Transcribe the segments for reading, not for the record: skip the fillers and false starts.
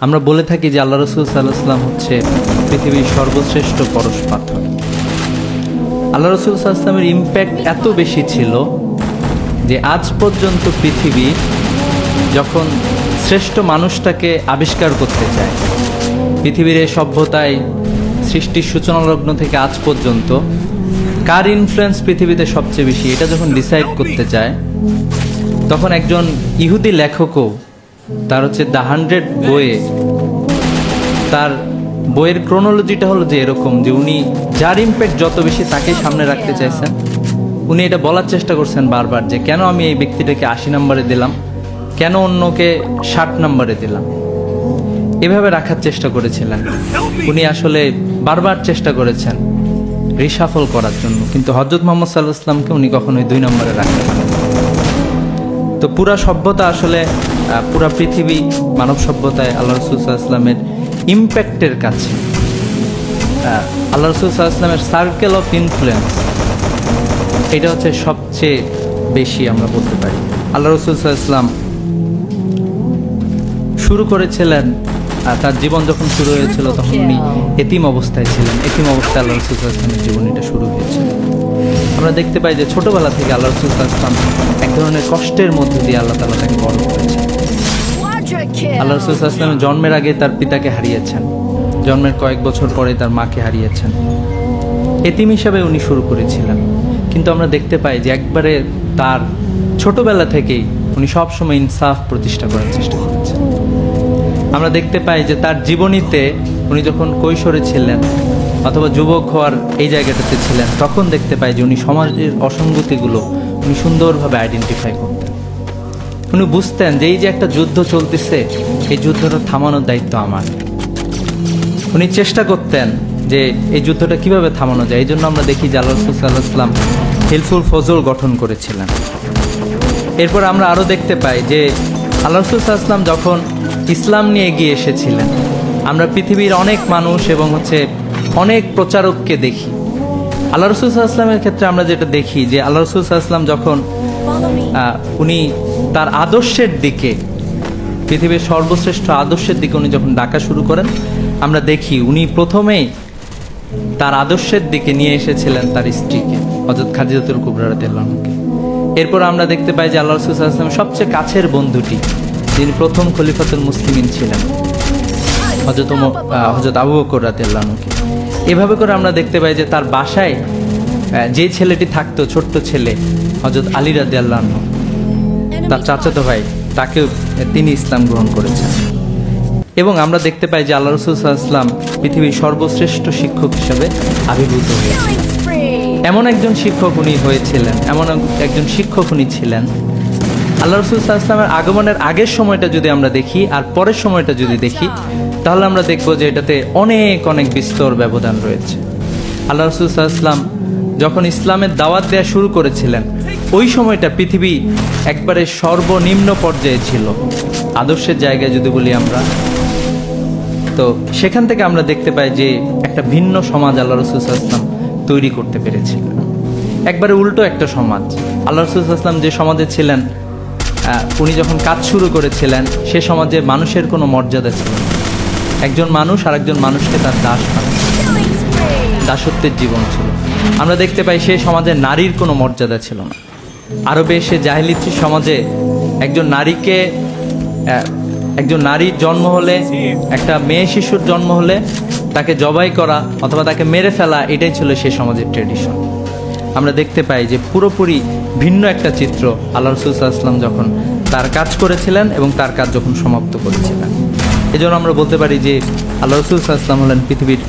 আমরা বলে থাকি যে আল্লাহ রাসূল সাল্লাল্লাহু আলাইহি ওয়াসাল্লাম হচ্ছে পৃথিবীর সর্বশ্রেষ্ঠ পরশ পাথর। আল্লাহ রাসূল সাল্লাল্লাহু আলাইহি ওয়াসাল্লামের ইম্প্যাক্ট এত বেশি ছিল যে আজ পর্যন্ত পৃথিবী যখন শ্রেষ্ঠ মানুষটাকে আবিষ্কার করতে চায়, পৃথিবীর এই সভ্যতায় সৃষ্টির সূচনালগ্ন থেকে আজ পর্যন্ত কার ইনফ্লুয়েন্স পৃথিবীতে সবচেয়ে বেশি, এটা যখন ডিসাইড করতে চায়, তখন একজন ইহুদি লেখকও তার হচ্ছে দ্য 100 বইয়ে তার বইয়ের ক্রোনোলজিটা হলো যে এরকম যে উনি যার ইম্প্যাক্ট যত বেশি তাকেই সামনে রাখতে চাইছেন। উনি এটা বলার চেষ্টা করছেন বারবার যে কেন আমি এই ব্যক্তিটাকে 80 নম্বরে দিলাম, কেন অন্যকে 60 নম্বরে দিলাম, এভাবে রাখার চেষ্টা করেছিলেন। উনি আসলে বারবার চেষ্টা করেছেন রিশাফল করার জন্য, কিন্তু হযরত মুহাম্মদ সাল্লাল্লাহু আলাইহি ওয়াসাল্লামকে উনি কখনোই 2 নম্বরে রাখতে পারেন। তো পুরা সভ্যতা আসলে পুরা পৃথিবী মানব সভ্যতায় আল্লাহ রাসূল সাল্লাল্লাহু আলাইহি ওয়াসাল্লামের ইম্প্যাক্টের কাছে, আল্লাহ রাসূল সাল্লাল্লাহু আলাইহি ওয়াসাল্লামের সার্কেল অফ ইনফ্লুয়েন্স, এটা হচ্ছে সবচেয়ে বেশি আমরা বলতে পারি। আল্লাহ রাসূল সাল্লাল্লাহু আলাইহি ওয়াসাল্লাম শুরু করেছিলেন, তার জীবন যখন শুরু হয়েছিল তখন উনি এতিম অবস্থায় ছিলেন। এতিম অবস্থায় আল্লাহ রাসূল সাল্লাল্লাহু আলাইহি ওয়াসাল্লামের জীবনীটা শুরু হয়েছিল। আমরা দেখতে পাই যে ছোটবেলা থেকে আল্লাহ রাসূল সাল্লাল্লাহু আলাইহি ওয়াসাল্লাম এক ধরনের কষ্টের মধ্যে দিয়ে আল্লাহ তাআলা তাকে বড় করেছেন। আল্লাহ রাসূল সাল্লাল্লাহু আলাইহি ওয়াসাল্লাম জন্মের আগে তার পিতাকে হারিয়েছেন, জন্মের কয়েক বছর পরে তার মাকে হারিয়েছেন। এতিম হিসাবে উনি শুরু করেছিলেন, কিন্তু আমরা দেখতে পাই যে একবারে তার ছোটবেলা থেকেই উনি সবসময় ইনসাফ প্রতিষ্ঠা করার চেষ্টা করেছেন। আমরা দেখতে পাই যে তার জীবনীতে উনি যখন কৈশোরে ছিলেন অথবা যুবক হওয়ার এই জায়গাটাতে ছিলেন, তখন দেখতে পাই যে উনি সমাজের অসঙ্গতিগুলো উনি সুন্দরভাবে আইডেন্টিফাই করতেন। উনি বুঝতেন যে এই যে একটা যুদ্ধ চলতেছে, এই যুদ্ধটা থামানোর দায়িত্ব আমার। উনি চেষ্টা করতেন যে এই যুদ্ধটা কিভাবে থামানো যায়। এই জন্য আমরা দেখি যে আল্লাহ রাসূল সাল্লাল্লাহু আলাইহি ওয়াসাল্লাম হিলফুল ফজল গঠন করেছিলেন। এরপর আমরা আরও দেখতে পাই যে আল্লাহ রাসূল সাল্লাল্লাহু আলাইহি ওয়াসাল্লাম যখন ইসলাম নিয়ে এগিয়ে এসেছিলেন, আমরা পৃথিবীর অনেক মানুষ এবং অনেক প্রচারককে দেখি। আল্লাহ রাসূল সাল্লাল্লাহু আলাইহি ওয়াসাল্লামের ক্ষেত্রে আমরা যেটা দেখি যে আল্লাহ রাসূল সাল্লাল্লাহু আলাইহি ওয়াসাল্লাম যখন উনি তার আদর্শের দিকে, পৃথিবীর সর্বশ্রেষ্ঠ আদর্শের দিকে উনি যখন ডাকা শুরু করেন, আমরা দেখি উনি প্রথমেই তার আদর্শের দিকে নিয়ে এসেছিলেন তার স্ত্রীকে, হযরত খাদিজাতুল কুবরা রাদিয়াল্লাহু আনহাকে। এরপর আমরা দেখতে পাই যে আল্লাহ রাসূল সাল্লাল্লাহু আলাইহি ওয়াসাল্লামের সবচেয়ে কাছের বন্ধুটি, যিনি প্রথম খলিফাতুল মুসলিমিন ছিলেন, হযরত আবু বকর রাদিয়াল্লাহু আনহুকে। এভাবে করে আমরা দেখতে পাই যে তার বাসায় যে ছেলেটি থাকতো, ছোট্ট ছেলে হযরত আলী রাদিয়াল্লাহু আনহু, তার চাচাতো ভাই, তাকেও তিনি ইসলাম গ্রহণ করেছেন। এবং আমরা দেখতে পাই যে আল্লাহ রাসূল সাল্লাল্লাহু আলাইহি ওয়াসাল্লাম পৃথিবীর সর্বশ্রেষ্ঠ শিক্ষক হিসেবে আবির্ভূত হয়েছিলেন। এমন একজন শিক্ষক উনি হয়েছিলেন, এমন একজন শিক্ষক উনি ছিলেন। আল্লাহ রাসূল সাল্লাল্লাহু আলাইহি ওয়াসাল্লামের আগমনের আগের সময়টা যদি আমরা দেখি আর পরের সময়টা যদি দেখি, তাহলে আমরা দেখব যে এটাতে অনেক অনেক বিস্তর ব্যবধান রয়েছে। আল্লাহ রাসূল সাল্লাল্লাহু আলাইহি ওয়াসাল্লাম যখন ইসলামের দাওয়াত দেওয়া শুরু করেছিলেন, ওই সময়টা পৃথিবী একবারে সর্বনিম্ন পর্যায়ে ছিল আদর্শের জায়গায় যদি বলি আমরা। তো সেখান থেকে আমরা দেখতে পাই যে একটা ভিন্ন সমাজ আল্লাহ রাসূল সাল্লাল্লাহু আলাইহি ওয়াসাল্লাম তৈরি করতে পেরেছিলেন। একবারে উল্টো একটা সমাজ। আল্লাহ রাসূল সাল্লাল্লাহু আলাইহি ওয়াসাল্লাম যে সমাজে ছিলেন, উনি যখন কাজ শুরু করেছিলেন, সে সমাজে মানুষের কোনো মর্যাদা ছিল না। একজন মানুষ আর একজন মানুষকে তার দাস দাসত্বের জীবন ছিল। আমরা দেখতে পাই সেই সমাজে নারীর কোনো মর্যাদা ছিল না। আরবে সে জাহেলিয়ত সমাজে একজন নারীর জন্ম হলে, একটা মেয়ে শিশুর জন্ম হলে তাকে জবাই করা অথবা তাকে মেরে ফেলা, এটাই ছিল সেই সমাজের ট্রেডিশন। আমরা দেখতে পাই যে পুরোপুরি ভিন্ন একটা চিত্র আল্লাহ রাসূল সাল্লাল্লাহু আলাইহি ওয়াসাল্লাম যখন তার কাজ করেছিলেন এবং তার কাজ যখন সমাপ্ত করেছিলেন। এজন্য আমরা বলতে পারি যে আল্লাহ রাসূল সাল্লাল্লাহু আলাইহি ওয়াসাল্লাম হলেন পৃথিবীর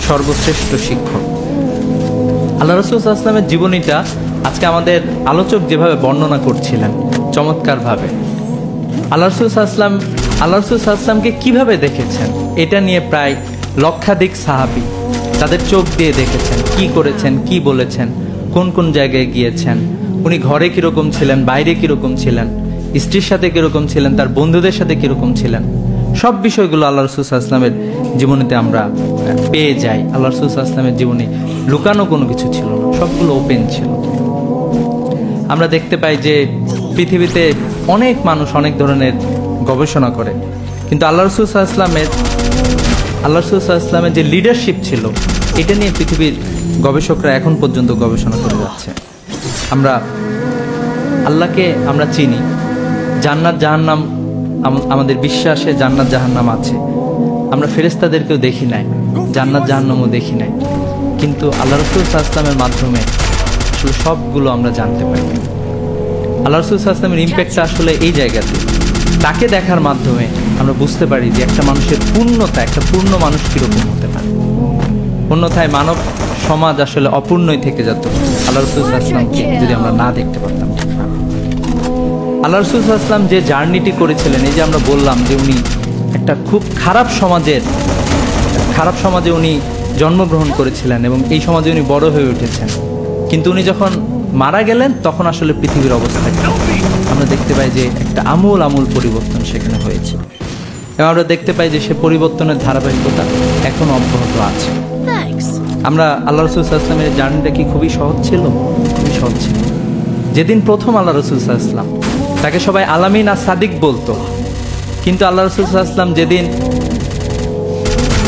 সর্বশ্রেষ্ঠ শিক্ষক। আল্লাহ রাসূল সাল্লাল্লাহু আলাইহি ওয়াসাল্লামের জীবনীটা আজকে আমাদের আলোচক যেভাবে বর্ণনা করছিলেন চমৎকারভাবে, আল্লাহ রাসূল সাল্লাল্লাহু আলাইহি ওয়াসাল্লামকে কিভাবে দেখেছেন, এটা নিয়ে প্রায় লক্ষাধিক সাহাবী তাদের চোখ দিয়ে দেখেছেন, কি করেছেন, কি বলেছেন, কোন কোন জায়গায় গিয়েছেন, উনি ঘরে কীরকম ছিলেন, বাইরে কীরকম ছিলেন, স্ত্রীর সাথে কীরকম ছিলেন, তার বন্ধুদের সাথে কীরকম ছিলেন, সব বিষয়গুলো আল্লাহ রাসূল সাল্লাল্লাহু আলাইহি ওয়াসাল্লামের জীবনীতে আমরা পেয়ে যাই। আল্লাহ রাসূল সাল্লাল্লাহু আলাইহি ওয়াসাল্লামের জীবনে লুকানো কোনো কিছু ছিল না, সবগুলো ওপেন ছিল। আমরা দেখতে পাই যে পৃথিবীতে অনেক মানুষ অনেক ধরনের গবেষণা করে, কিন্তু আল্লাহ রাসূল সাল্লাল্লাহু আলাইহি ওয়াসাল্লামের যে লিডারশিপ ছিল, এটা নিয়ে পৃথিবীর গবেষকরা এখন পর্যন্ত গবেষণা করে যাচ্ছে। আমরা আল্লাহকে আমরা চিনি, জান্নাত জাহান্নাম আমাদের বিশ্বাসে জান্নাত জাহান্নাম আছে। আমরা ফেরেশতাদেরকেও দেখি নাই, জান্নাত জাহান্নামও দেখি নাই, কিন্তু আল্লাহ রাসূল সাল্লাল্লাহু আলাইহি ওয়াসাল্লামের মাধ্যমে আসলে সবগুলো আমরা জানতে পারি। আল্লাহ রাসূল সাল্লাল্লাহু আলাইহি ওয়াসাল্লামের ইম্প্যাক্টটা আসলে এই জায়গাতে, তাকে দেখার মাধ্যমে আমরা বুঝতে পারি যে একটা মানুষের পূর্ণতা, একটা পূর্ণ মানুষ কীরকম হতে পারে। অন্যথায় মানব সমাজ আসলে অপূর্ণই থেকে যেত আল্লাহ রাসূল সাল্লাল্লাহু আলাইহি ওয়াসাল্লামকে যদি আমরা না দেখতে পারতাম। আল্লাহ রাসূল সাল্লাল্লাহু আলাইহি ওয়াসাল্লাম যে জার্নিটি করেছিলেন, এই যে আমরা বললাম যে উনি একটা খুব খারাপ সমাজে উনি জন্মগ্রহণ করেছিলেন এবং এই সমাজে উনি বড় হয়ে উঠেছেন, কিন্তু উনি যখন মারা গেলেন তখন আসলে পৃথিবীর অবস্থা আমরা দেখতে পাই যে একটা আমূল পরিবর্তন সেখানে হয়েছে এবং আমরা দেখতে পাই যে সে পরিবর্তনের ধারাবাহিকতা এখনো অব্যাহত আছে। আমরা আল্লাহ রাসূল সাল্লাল্লাহু আলাইহি ওয়াসাল্লামের জার্নিটা কি খুবই সহজ ছিল? খুবই সহজ ছিল। যেদিন প্রথম আল্লাহ রাসূল সাল্লাল্লাহু আলাইহি ওয়াসাল্লাম, তাকে সবাই আলামিন আর সাদিক বলতো, কিন্তু আল্লাহ রাসূল সাল্লাল্লাহু আলাইহি ওয়াসাল্লাম যেদিন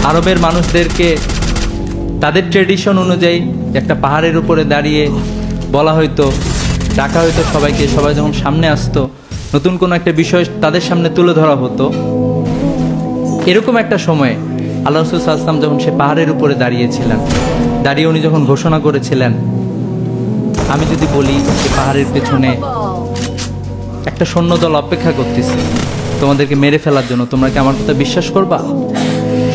আরবের মানুষদেরকে তাদের ট্রেডিশন অনুযায়ী একটা পাহাড়ের উপরে দাঁড়িয়ে বলা হইতো, ডাকা হইতো সবাইকে, সবাই যখন সামনে আসতো, নতুন কোনো একটা বিষয় তাদের সামনে তুলে ধরা হতো, এরকম একটা সময়ে আল্লাহ রাসূল সাল্লাল্লাহু আলাইহি ওয়াসাল্লাম যখন সে পাহাড়ের উপরে দাঁড়িয়েছিলেন, দাঁড়িয়ে উনি যখন ঘোষণা করেছিলেন, আমি যদি বলি যে পাহাড়ের পেছনে একটা সৈন্যদল অপেক্ষা করতেছে তোমাদেরকে মেরে ফেলার জন্য, তোমরা কি আমার কথা বিশ্বাস করবা?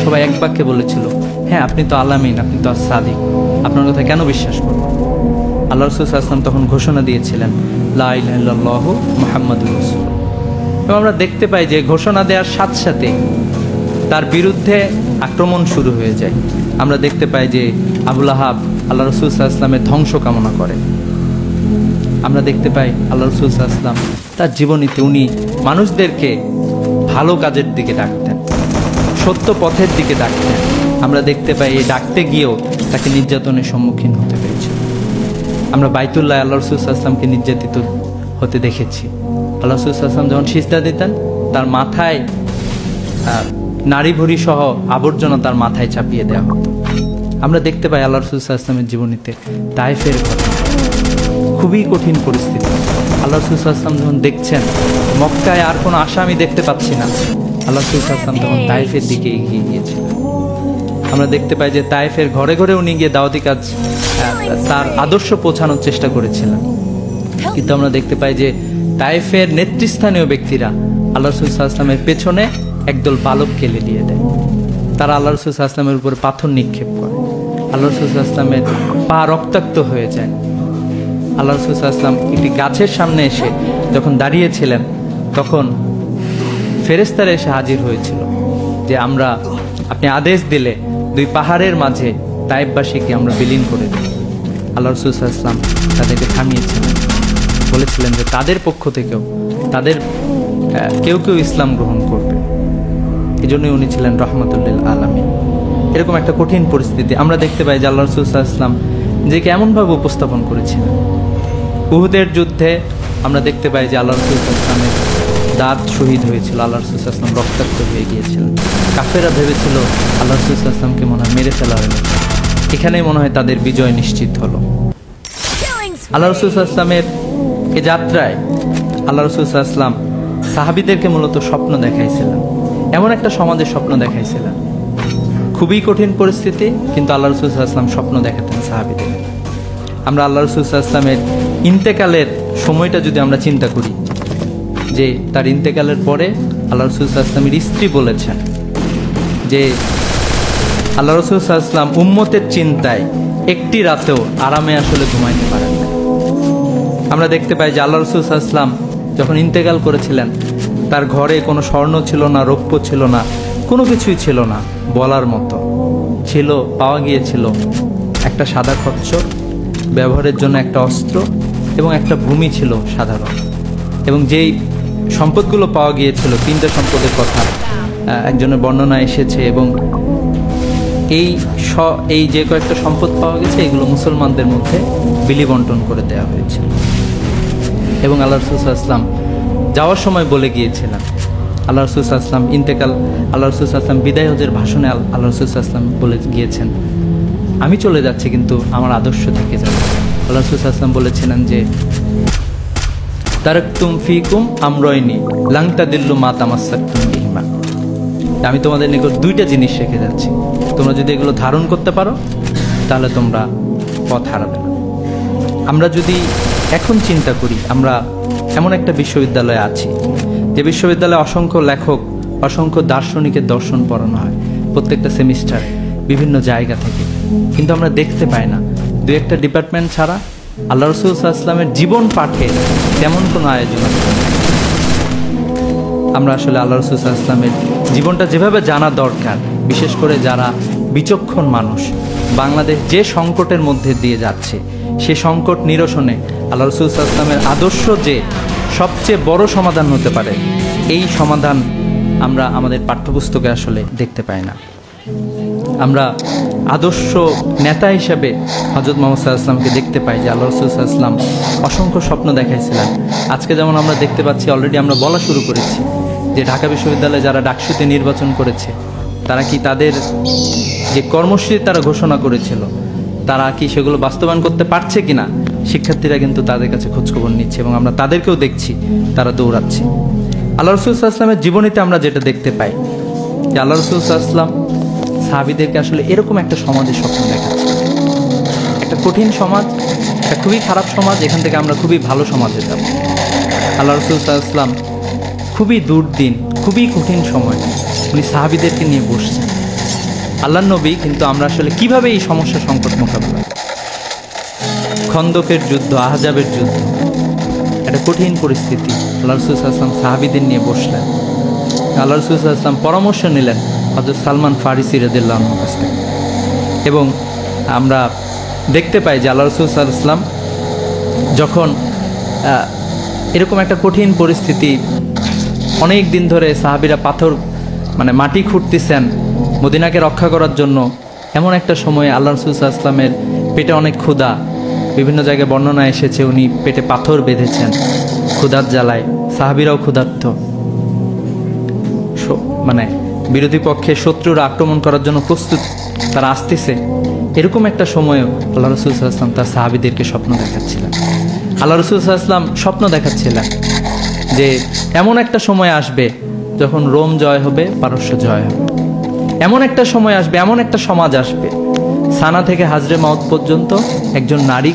সবাই এক বাক্যে বলেছিল, হ্যাঁ আপনি তো আলামিন, আপনি তো সাদিক, আপনার কথা কেন বিশ্বাস করব? আল্লাহ রাসূল সাল্লাল্লাহু আলাইহি ওয়াসাল্লাম তখন ঘোষণা দিয়েছিলেন, লা ইলাহা ইল্লাল্লাহু মুহাম্মাদুর রাসূলুল্লাহ। এবং আমরা দেখতে পাই যে ঘোষণা দেওয়ার সাথে সাথে তার বিরুদ্ধে আক্রমণ শুরু হয়ে যায়। আমরা দেখতে পাই যে আবু লাহাব আল্লাহ রাসূল সাল্লাল্লাহু আলাইহি ওয়াসাল্লামের ধ্বংস কামনা করে। আমরা দেখতে পাই আল্লাহ রাসূল সাল্লাল্লাহু আলাইহি ওয়াসাল্লাম তার জীবনীতে উনি মানুষদেরকে ভালো কাজের দিকে ডাকতেন, সত্য পথের দিকে ডাকতেন। আমরা দেখতে পাই এই ডাকতে গিয়েও তাকে নির্যাতনের সম্মুখীন হতে হয়েছে। আমরা বাইতুল্লাহ আল্লাহ রাসূল সাল্লাল্লাহু আলাইহি ওয়াসাল্লামকে নির্যাতিত হতে দেখেছি। আল্লাহ রাসূল সাল্লাল্লাহু আলাইহি ওয়াসাল্লাম যখন সিজদা দিতেন, তার মাথায় নারী ভুঁড়ি সহ আবর্জনা তার মাথায় চাপিয়ে দেওয়া হতো। আমরা দেখতে পাই আল্লাহ রাসূল সাল্লাল্লাহু আলাইহি ওয়াসাল্লামের জীবনীতে তায়েফের কথা, খুবই কঠিন পরিস্থিতি। আল্লাহ রাসূল সাল্লাল্লাহু আলাইহি ওয়াসাল্লাম যখন দেখছেন মক্কায় আর কোনো আশা আমি দেখতে পাচ্ছি না, আল্লাহ রাসূল সাল্লাল্লাহু আলাইহি ওয়াসাল্লাম তখন তায়েফের দিকে এগিয়ে গিয়েছিলেন। আমরা দেখতে পাই যে তায়েফের ঘরে ঘরে উনি গিয়ে দাওয়াতি কাজ, তার আদর্শ পৌঁছানোর চেষ্টা করেছিলেন। কিন্তু আমরা দেখতে পাই যে তায়েফের নেতৃস্থানীয় ব্যক্তিরা আল্লাহ রাসূল সাল্লাল্লাহু আলাইহি ওয়াসাল্লামের পেছনে একদল বালক কেলে দিয়ে দেয়। তারা আল্লাহ রাসূল সাল্লাল্লাহু আলাইহি ওয়াসাল্লামের উপর পাথর নিক্ষেপ করে। আল্লাহ রাসূল সাল্লাল্লাহু আলাইহি ওয়াসাল্লামের পা রক্তাক্ত হয়ে যায়। আল্লাহ রাসূল সাল্লাল্লাহু আলাইহি ওয়াসাল্লাম একটি গাছের সামনে এসে যখন দাঁড়িয়েছিলেন, তখন ফেরেশতারা এসে হাজির হয়েছিল যে আপনি আদেশ দিলে দুই পাহাড়ের মাঝে তায়েফবাসীকে আমরা বিলীন করে দিই। আল্লাহ রাসূল সাল্লাল্লাহু আলাইহি ওয়াসাল্লাম তাদেরকে থামিয়েছিলেন, বলেছিলেন যে তাদের পক্ষ থেকেও তাদের কেউ ইসলাম গ্রহণ করবে। এই জন্যই উনি ছিলেন রহমাতুল লিল আলামিন। এরকম একটা কঠিন পরিস্থিতি আমরা দেখতে পাই যে আল্লাহ রাসূল সাল্লাল্লাহু আলাইহি ওয়াসাল্লাম নিজেকে এমনভাবে উপস্থাপন করেছিলেন। উহুদের যুদ্ধে আমরা দেখতে পাই যে আল্লাহ রাসূল সাল্লাল্লাহু আলাইহি ওয়াসাল্লামের দাঁত শহীদ হয়েছিল, আল্লাহ রাসূল সাল্লাল্লাহু আলাইহি ওয়াসাল্লাম রক্তাক্ত হয়ে গিয়েছিলেন। কাফেররা ভেবেছিল আল্লাহ রাসূল সাল্লাল্লাহু আলাইহি ওয়াসাল্লামকে মনে হয় মেরে ফেলা হলো, এখানেই মনে হয় তাদের বিজয় নিশ্চিত হলো। আল্লাহ রাসূল সাল্লাল্লাহু আলাইহি ওয়াসাল্লামের এই যাত্রায় আল্লাহ রাসূল সাল্লাল্লাহু আলাইহি ওয়াসাল্লাম সাহাবীদেরকে মূলত স্বপ্ন দেখাইছিলেন, এমন একটা সমাজের স্বপ্ন দেখাইছিলেন। খুবই কঠিন পরিস্থিতি, কিন্তু আল্লাহ রাসূল সাল্লাল্লাহু আলাইহি ওয়াসাল্লাম স্বপ্ন দেখাতেন সাহাবীদের। আমরা আল্লাহ রাসূল সাল্লাল্লাহু আলাইহি ওয়াসাল্লামের ইন্তেকালের সময়টা যদি আমরা চিন্তা করি, যে তার ইন্তেকালের পরে আল্লাহ রাসূল সাল্লাল্লাহু আলাইহি ওয়াসাল্লামের স্ত্রী বলেছেন যে আল্লাহ রাসূল সাল্লাল্লাহু আলাইহি ওয়াসাল্লাম উম্মতের চিন্তায় একটি রাতেও আরামে আসলে ঘুমাইতে পারেন না। আমরা দেখতে পাই যে আল্লাহ রাসূল সাল্লাল্লাহু আলাইহি ওয়াসাল্লাম যখন ইন্তেকাল করেছিলেন, তার ঘরে কোনো স্বর্ণ ছিল না, রৌপ্য ছিল না, কোনো কিছুই ছিল না বলার মতো। ছিল, পাওয়া গিয়েছিল একটা সাদা খচ্চর, ব্যবহারের জন্য একটা অস্ত্র এবং একটা ভূমি ছিল সাধারণ। এবং যেই সম্পদগুলো পাওয়া গিয়েছিল, তিনটা সম্পদের কথা একজনের বর্ণনা এসেছে, এবং এই যে কয়েকটা সম্পদ পাওয়া গেছে এগুলো মুসলমানদের মধ্যে বিলি বন্টন করে দেওয়া হয়েছিল। এবং আল্লাহ রাসূল সাল্লাল্লাহু আলাইহি ওয়াসাল্লাম যাওয়ার সময় বলে গিয়েছিলেন আল্লাহ রাসূল সাল্লাল্লাহু আলাইহি ওয়াসাল্লাম ইন্তেকাল, আল্লাহ রাসূল সাল্লাল্লাহু আলাইহি ওয়াসাল্লাম বিদায় হজের ভাষণে আল্লাহ রাসূল সাল্লাল্লাহু আলাইহি ওয়াসাল্লাম বলে গিয়েছেন, আমি চলে যাচ্ছি কিন্তু আমার আদর্শ থেকে যাবে। আল্লাহ রাসূল সাল্লাল্লাহু আলাইহি ওয়াসাল্লাম বলেছিলেন যে তারাকতুম ফিকুম আমরাইনি লাং তাদিল্লু মা তামাসসাকতুম বিহিমা, আমি তোমাদের নিকট দুইটা জিনিস রেখে যাচ্ছি, তোমরা যদি এগুলো ধারণ করতে পারো তাহলে তোমরা পথ হারাবে না। আমরা যদি এখন চিন্তা করি, আমরা এমন একটা বিশ্ববিদ্যালয়ে আছি যে বিশ্ববিদ্যালয়ে অসংখ্য লেখক, অসংখ্য দার্শনিকের দর্শন পড়ানো হয় প্রত্যেকটা সেমিস্টারে বিভিন্ন জায়গা থেকে, কিন্তু আমরা দেখতে পাই না দু একটা ডিপার্টমেন্ট ছাড়া আল্লাহ রাসূল সাল্লাল্লাহু আলাইহি ওয়াসাল্লামের জীবন পাঠে তেমন কোনো আয়োজন আছে। আমরা আসলে আল্লাহ রাসূল সাল্লাল্লাহু আলাইহি ওয়াসাল্লামের জীবনটা যেভাবে জানা দরকার, বিশেষ করে যারা বিচক্ষণ মানুষ, বাংলাদেশ যে সংকটের মধ্যে দিয়ে যাচ্ছে সে সংকট নিরসনে আল্লাহ রাসূল সাল্লাল্লাহু আলাইহি ওয়াসাল্লামের আদর্শ যে সবচেয়ে বড় সমাধান হতে পারে, এই সমাধান আমরা আমাদের পাঠ্যপুস্তকে আসলে দেখতে পাই না। আমরা আদর্শ নেতা হিসেবে হযরত মুহাম্মদ সাল্লাল্লাহু আলাইহি ওয়াসাল্লামকে দেখতে পাই যে আল্লাহ রাসূল সাল্লাল্লাহু আলাইহি ওয়াসাল্লাম অসংখ্য স্বপ্ন দেখাইছিলেন। আজকে যেমন আমরা দেখতে পাচ্ছি, অলরেডি আমরা বলা শুরু করেছি যে ঢাকা বিশ্ববিদ্যালয়ে যারা ডাকসুতে নির্বাচন করেছে তারা কি তাদের যে কর্মসূচি তারা ঘোষণা করেছিল তারা কি সেগুলো বাস্তবায়ন করতে পারছে কিনা, শিক্ষার্থীরা কিন্তু তাদের কাছে খোঁজখবর নিচ্ছে এবং আমরা তাদেরকেও দেখছি তারা দৌড়াচ্ছে। আল্লাহ রাসূল সাল্লাল্লাহু আলাইহি ওয়াসাল্লামের জীবনীতে আমরা যেটা দেখতে পাই যে আল্লাহ রাসূল সাল্লাল্লাহু আলাইহি ওয়াসাল্লাম সাহাবীদেরকে আসলে এরকম একটা সমাজের স্বপ্ন দেখাচ্ছে, একটা কঠিন সমাজ, একটা খুবই খারাপ সমাজ, এখান থেকে আমরা খুবই ভালো সমাজে যাব। আল্লাহ রাসূল সাল্লাল্লাহু আলাইহি ওয়াসাল্লাম খুবই দুর্দিন, খুবই কঠিন সময় উনি সাহাবীদেরকে নিয়ে বসছেন। আল্লাহর নবী কিন্তু আমরা আসলে কিভাবে এই সমস্যা সংকট মোকাবেলা, খন্দকের যুদ্ধ, আহজাবের যুদ্ধ, একটা কঠিন পরিস্থিতি, আল্লাহ রাসূল সাল্লাল্লাহু আলাইহি ওয়াসাল্লাম সাহাবীদের নিয়ে বসলেন। আল্লাহ রাসূল সাল্লাল্লাহু আলাইহি ওয়াসাল্লাম পরামর্শ নিলেন হযরত সালমান ফারিসি রাদিয়াল্লাহু আনহুর কাছ থেকে, এবং আমরা দেখতে পাই যে আল্লাহ রাসূল সাল্লাল্লাহু আলাইহি ওয়াসাল্লাম যখন এরকম একটা কঠিন পরিস্থিতি, অনেক দিন ধরে সাহাবীরা পাথর মাটি খুঁড়তেছেন মদিনাকে রক্ষা করার জন্য, এমন একটা সময়ে আল্লাহ রাসূল সাল্লাল্লাহু আলাইহি ওয়াসাল্লামের পেটে অনেক ক্ষুধা, বিভিন্ন জায়গায় বর্ণনা এসেছে উনি পেটে পাথর বেঁধেছেন ক্ষুধার জ্বালায়, সাহাবীরাও ক্ষুধার্ত, বিরোধী পক্ষে শত্রুরা আক্রমণ করার জন্য প্রস্তুত, তারা আসতেছে। এরকম একটা সময়েও আল্লাহ রাসূল সাল্লাল্লাহু আলাইহি ওয়াসাল্লাম তার সাহাবীদেরকে স্বপ্ন দেখাচ্ছিলেন। আল্লাহ রাসূল সাল্লাল্লাহু আলাইহি ওয়াসাল্লাম স্বপ্ন দেখাচ্ছিলেন যে এমন একটা সময় আসবে যখন রোম জয় হবে, পারস্য জয় হবে, এমন একটা সময় আসবে, এমন একটা সমাজ আসবে, সানা থেকে হাজরে মাউত পর্যন্ত একজন নারী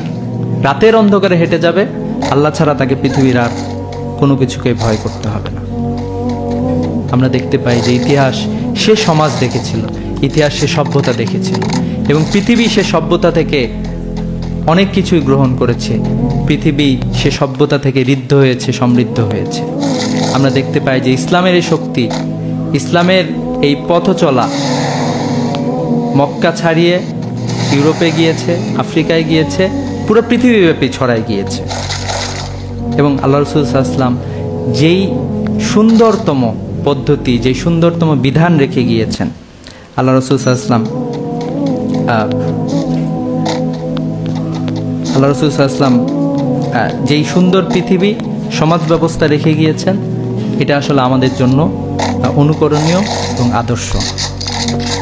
রাতের অন্ধকারে হেঁটে যাবে, আল্লাহ ছাড়া তাকে পৃথিবীর আর কোনো কিছুকে ভয় করতে হবে না। আমরা দেখতে পাই যে ইতিহাস সে সমাজ দেখেছিল, ইতিহাস সে সভ্যতা দেখেছিল, এবং পৃথিবী সে সভ্যতা থেকে অনেক কিছুই গ্রহণ করেছে, পৃথিবী সে সভ্যতা থেকে ঋদ্ধ হয়েছে, সমৃদ্ধ হয়েছে। আমরা দেখতে পাই যে ইসলামের এই শক্তি, ইসলামের এই পথ চলা মক্কা ছাড়িয়ে ইউরোপে গিয়েছে, আফ্রিকায় গিয়েছে, পুরো পৃথিবীব্যাপী ছড়ায় গিয়েছে। এবং আল্লাহ রাসূল সাল্লাল্লাহু আলাইহি ওয়াসাল্লাম যেই সুন্দরতম পদ্ধতি, যেই সুন্দরতম বিধান রেখে গিয়েছেন, আল্লাহ রাসূল সাল্লাল্লাহু আলাইহি ওয়াসাল্লাম যেই সুন্দর পৃথিবী সমাজ ব্যবস্থা রেখে গিয়েছেন, এটা আসলে আমাদের জন্য অনুকরণীয় এবং আদর্শ।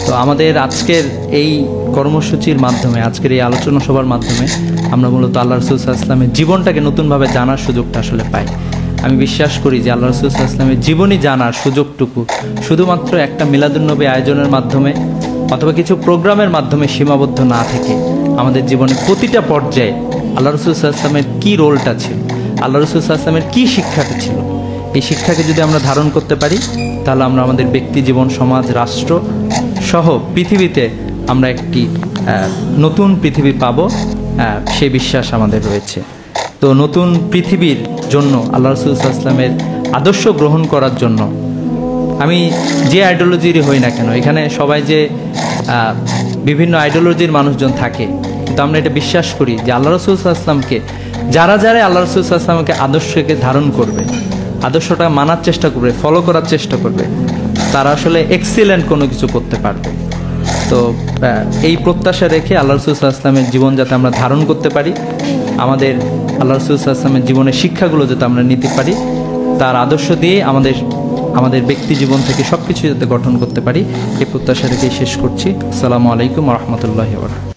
তো আমাদের আজকের এই কর্মসূচির মাধ্যমে, আজকের এই আলোচনা সভার মাধ্যমে আমরা মূলত আল্লাহ রাসূল সাল্লাল্লাহু আলাইহি ওয়াসাল্লামের জীবনটাকে নতুনভাবে জানার সুযোগটা আসলে পাই। আমি বিশ্বাস করি যে আল্লাহ রাসূল সাল্লাল্লাহু আলাইহি ওয়াসাল্লামের জীবনী জানার সুযোগটুকু শুধুমাত্র একটা মিলাদুন্নবী আয়োজনের মাধ্যমে অথবা কিছু প্রোগ্রামের মাধ্যমে সীমাবদ্ধ না থেকে আমাদের জীবনের প্রতিটা পর্যায়ে আল্লাহ রাসূল সাল্লাল্লাহু আলাইহি ওয়াসাল্লামের কী রোলটা ছিল, আল্লাহ রাসূল সাল্লাল্লাহু আলাইহি ওয়াসাল্লামের কী শিক্ষাটা ছিল, এই শিক্ষাকে যদি আমরা ধারণ করতে পারি তাহলে আমরা আমাদের ব্যক্তি জীবন, সমাজ, রাষ্ট্র সহ পৃথিবীতে আমরা একটি নতুন পৃথিবী পাবো, সেই বিশ্বাস আমাদের রয়েছে। তো নতুন পৃথিবীর জন্য আল্লাহ রাসূল সাল্লাল্লাহু আলাইহি ওয়াসাল্লামের আদর্শ গ্রহণ করার জন্য আমি যে আইডিওলজিরই হই না কেন, এখানে সবাই যে বিভিন্ন আইডিওলজির মানুষজন থাকে, তো আমরা এটা বিশ্বাস করি যে আল্লাহ রাসূল সাল্লাল্লাহু আলাইহি ওয়াসাল্লামকে যারা আল্লাহ রাসূল সাল্লাল্লাহু আলাইহি ওয়াসাল্লামকে আদর্শকে ধারণ করবে, আদর্শটা মানার চেষ্টা করবে, ফলো করার চেষ্টা করবে, তারা আসলে এক্সিলেন্ট কোনো কিছু করতে পারবে। তো এই প্রত্যাশা রেখে আল্লাহ রাসূল সাল্লাল্লাহু আলাইহি ওয়াসাল্লামের জীবন যাতে আমরা ধারণ করতে পারি, আমাদের আল্লাহ রাসূল সাল্লাল্লাহু আলাইহি ওয়াসাল্লামের জীবনের শিক্ষাগুলো যাতে আমরা নিতে পারি, তার আদর্শ দিয়ে আমাদের আমাদের ব্যক্তি জীবন থেকে সব কিছু যাতে গঠন করতে পারি, এই প্রত্যাশা রেখেই শেষ করছি। আসসালামু আলাইকুম ওয়া রাহমাতুল্লাহি ওয়া বারাকাতুহু।